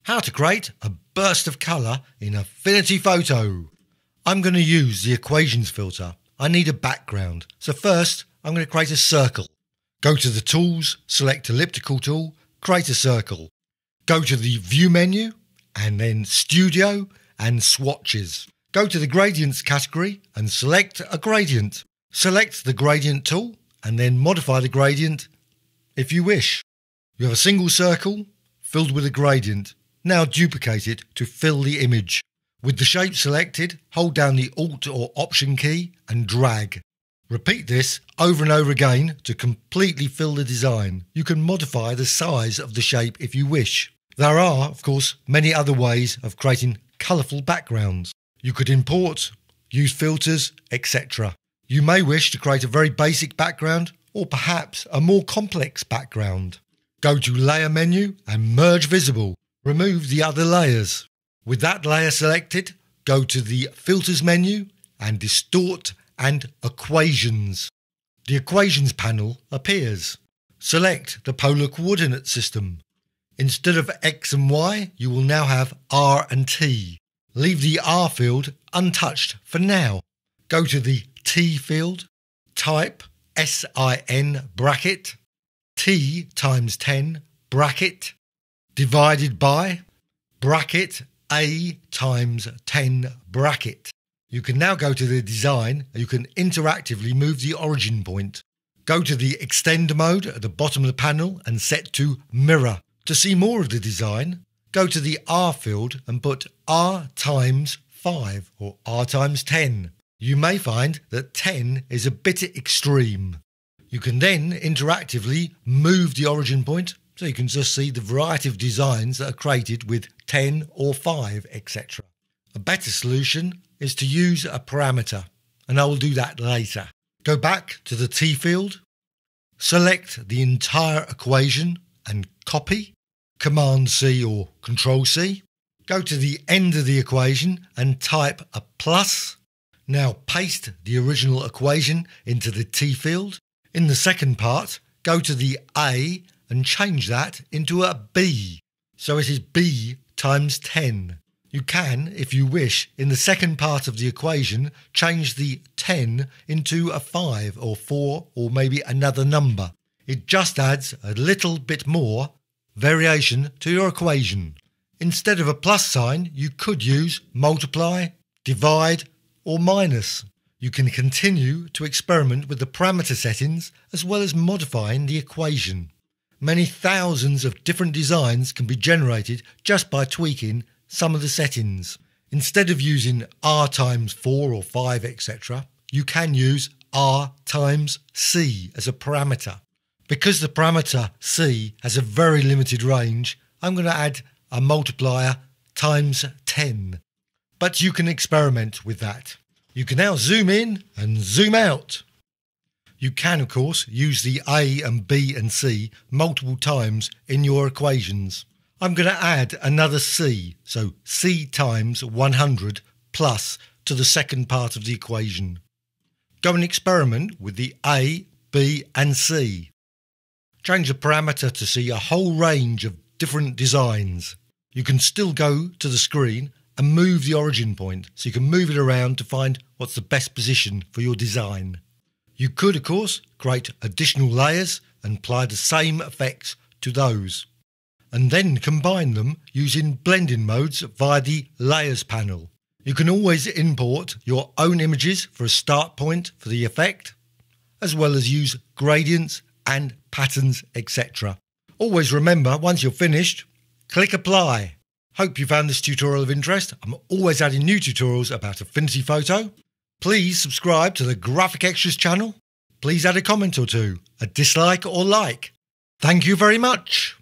How to create a burst of colour in Affinity Photo. I'm going to use the equations filter. I need a background. So first, I'm going to create a circle. Go to the tools, select elliptical tool, create a circle. Go to the view menu and then studio and swatches. Go to the gradients category and select a gradient. Select the gradient tool and then modify the gradient if you wish. You have a single circle filled with a gradient. Now duplicate it to fill the image. With the shape selected, hold down the Alt or Option key and drag. Repeat this over and over again to completely fill the design. You can modify the size of the shape if you wish. There are, of course, many other ways of creating colourful backgrounds. You could import, use filters, etc. You may wish to create a very basic background or perhaps a more complex background. Go to Layer menu and Merge Visible. Remove the other layers. With that layer selected, go to the Filters menu and Distort and Equations. The Equations panel appears. Select the polar coordinate system. Instead of X and Y, you will now have R and T. Leave the R field untouched for now. Go to the T field, type SIN bracket, T times 10 bracket, divided by bracket A times 10 bracket. You can now go to the design and you can interactively move the origin point. Go to the extend mode at the bottom of the panel and set to mirror. To see more of the design, go to the R field and put R times 5 or R times 10. You may find that 10 is a bit extreme. You can then interactively move the origin point so you can just see the variety of designs that are created with 10 or 5, etc. A better solution is to use a parameter, and I will do that later. Go back to the T field, select the entire equation and copy, Command C or Control C. Go to the end of the equation and type a plus. Now paste the original equation into the T field. In the second part, go to the A and change that into a B. So it is B times 10. You can, if you wish, in the second part of the equation, change the 10 into a 5 or 4 or maybe another number. It just adds a little bit more variation to your equation. Instead of a plus sign, you could use multiply, divide or minus. You can continue to experiment with the parameter settings as well as modifying the equation. Many thousands of different designs can be generated just by tweaking some of the settings. Instead of using R times 4 or 5, etc., you can use R times C as a parameter. Because the parameter C has a very limited range, I'm going to add a multiplier times 10. But you can experiment with that. You can now zoom in and zoom out. You can, of course, use the A and B and C multiple times in your equations. I'm going to add another C, so C times 100 plus to the second part of the equation. Go and experiment with the A, B and C. Change the parameter to see a whole range of different designs. You can still go to the screen and move the origin point, so you can move it around to find what's the best position for your design. You could, of course, create additional layers and apply the same effects to those, and then combine them using blending modes via the Layers panel. You can always import your own images for a start point for the effect, as well as use gradients and patterns, etc. Always remember, once you're finished, click Apply. Hope you found this tutorial of interest. I'm always adding new tutorials about Affinity Photo. Please subscribe to the Graphic Extras channel. Please add a comment or two, a dislike or like. Thank you very much.